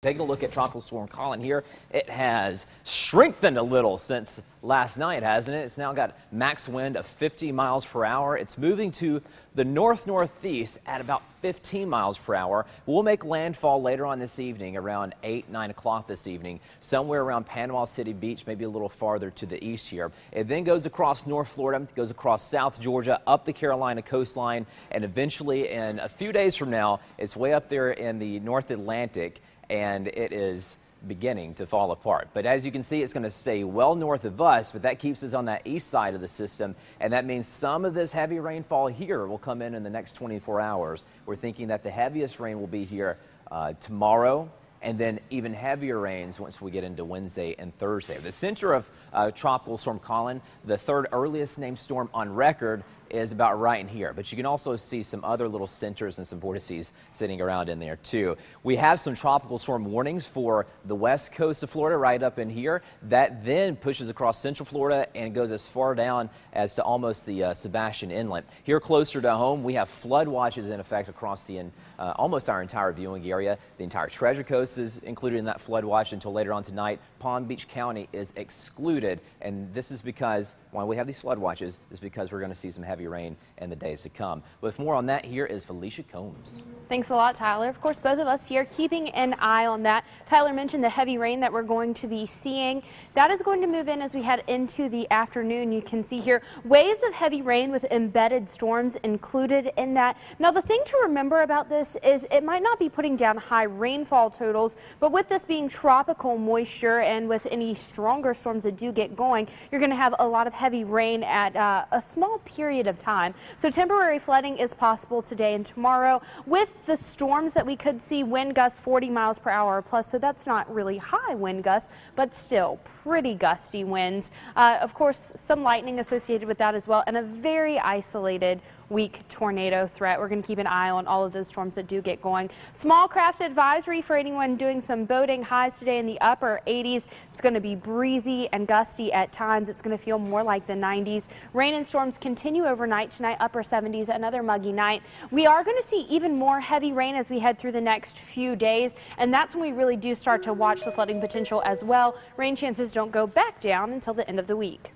Taking a look at Tropical Storm Colin here, it has strengthened a little since last night, hasn't it? It's now got max wind of 50 miles per hour. It's moving to the north-northeast at about 15 miles per hour. We'll make landfall later on this evening, around 8, 9 o'clock this evening, somewhere around Panama City Beach, maybe a little farther to the east here. It then goes across North Florida, goes across South Georgia, up the Carolina coastline, and eventually in a few days from now, it's way up there in the North Atlantic, and it is beginning to fall apart. But as you can see, it's going to stay well north of us, but that keeps us on that east side of the system, and that means some of this heavy rainfall here will come in the next 24 hours. We're thinking that the heaviest rain will be here tomorrow, and then even heavier rains once we get into Wednesday and Thursday. The center of Tropical Storm Colin, the third earliest named storm on record, is about right in here, but you can also see some other little centers and some vortices sitting around in there too. We have some tropical storm warnings for the west coast of Florida right up in here. That then pushes across central Florida and goes as far down as to almost the Sebastian Inlet. Here closer to home, we have flood watches in effect across the almost our entire viewing area. The entire Treasure Coast is included in that flood watch until later on tonight. Palm Beach County is excluded, and this is because why we have these flood watches is because we're going to see some heavy rain in the days to come. With more on that, here is Felicia Combs. Thanks a lot, Tyler. Of course, both of us here keeping an eye on that. Tyler mentioned the heavy rain that we're going to be seeing. That is going to move in as we head into the afternoon. You can see here waves of heavy rain with embedded storms included in that. Now, the thing to remember about this is it might not be putting down high rainfall totals, but with this being tropical moisture and with any stronger storms that do get going, you're going to have a lot of heavy rain at a small period of time. So temporary flooding is possible today and tomorrow with the storms that we could see wind gusts 40 miles per hour plus. So that's not really high wind gusts, but still pretty gusty winds. Of course, some lightning associated with that as well, and a very isolated weak tornado threat. We're going to keep an eye on all of those storms that do get going. Small craft advisory for anyone doing some boating. Highs today in the upper 80s. It's going to be breezy and gusty at times. It's going to feel more like the 90s. Rain and storms continue overnight tonight, upper 70s, another muggy night. We are going to see even more heavy rain as we head through the next few days, and that's when we really do start to watch the flooding potential as well. Rain chances don't go back down until the end of the week.